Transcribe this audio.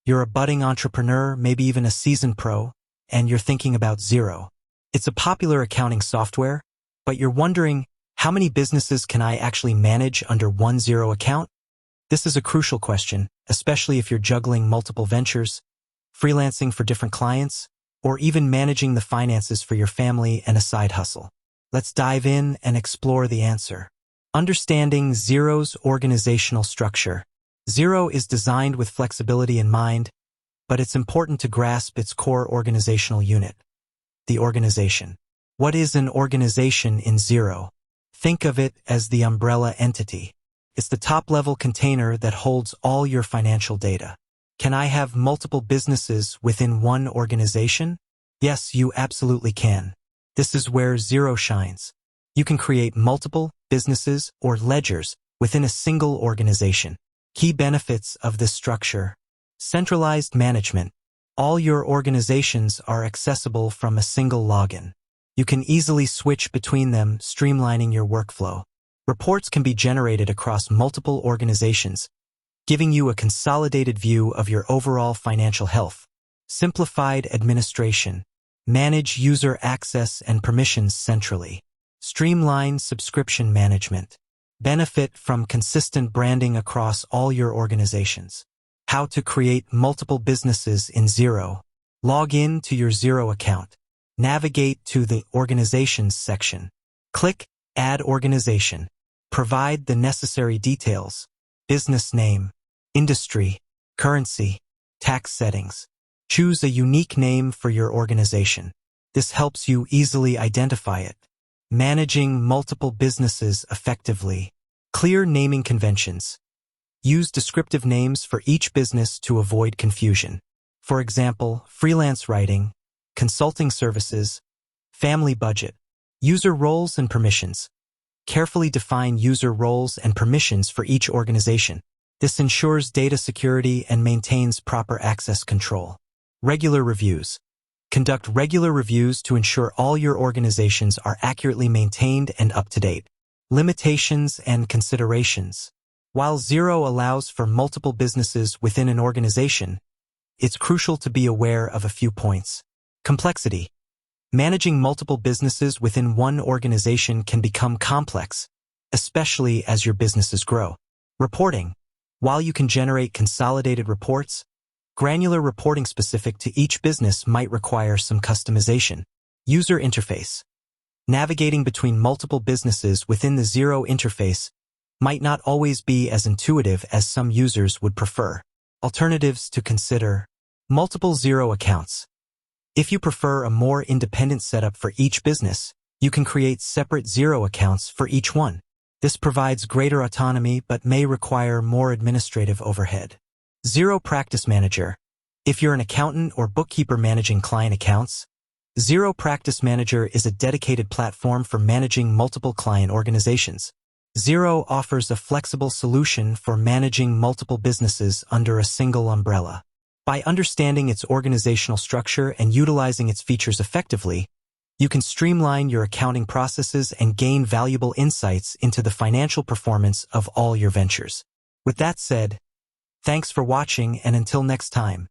You're a budding entrepreneur, maybe even a seasoned pro, and you're thinking about Xero. It's a popular accounting software, but you're wondering, how many businesses can I actually manage under one Xero account? This is a crucial question, especially if you're juggling multiple ventures, freelancing for different clients, or even managing the finances for your family and a side hustle. Let's dive in and explore the answer. Understanding Xero's organizational structure. Xero is designed with flexibility in mind, but it's important to grasp its core organizational unit, the organization. What is an organization in Xero? Think of it as the umbrella entity. It's the top-level container that holds all your financial data. Can I have multiple businesses within one organization? Yes, you absolutely can. This is where Xero shines. You can create multiple businesses or ledgers within a single organization. Key benefits of this structure. Centralized management. All your organizations are accessible from a single login. You can easily switch between them, streamlining your workflow. Reports can be generated across multiple organizations, giving you a consolidated view of your overall financial health. Simplified administration. Manage user access and permissions centrally. Streamline subscription management. Benefit from consistent branding across all your organizations. How to create multiple businesses in Xero. Log in to your Xero account. Navigate to the Organizations section. Click Add Organization. Provide the necessary details. Business name, industry, currency, tax settings. Choose a unique name for your organization. This helps you easily identify it. Managing multiple businesses effectively. Clear naming conventions. Use descriptive names for each business to avoid confusion. For example, freelance writing, consulting services, family budget. User roles and permissions. Carefully define user roles and permissions for each organization. This ensures data security and maintains proper access control. Regular reviews. Conduct regular reviews to ensure all your organizations are accurately maintained and up to date. Limitations and considerations. While Xero allows for multiple businesses within an organization, it's crucial to be aware of a few points. Complexity. Managing multiple businesses within one organization can become complex, especially as your businesses grow. Reporting. While you can generate consolidated reports, granular reporting specific to each business might require some customization. User interface. Navigating between multiple businesses within the Xero interface might not always be as intuitive as some users would prefer. Alternatives to consider. Multiple Xero accounts. If you prefer a more independent setup for each business, you can create separate Xero accounts for each one. This provides greater autonomy but may require more administrative overhead. Xero Practice Manager. If you're an accountant or bookkeeper managing client accounts, Xero Practice Manager is a dedicated platform for managing multiple client organizations. Xero offers a flexible solution for managing multiple businesses under a single umbrella. By understanding its organizational structure and utilizing its features effectively, you can streamline your accounting processes and gain valuable insights into the financial performance of all your ventures. With that said, thanks for watching, and until next time.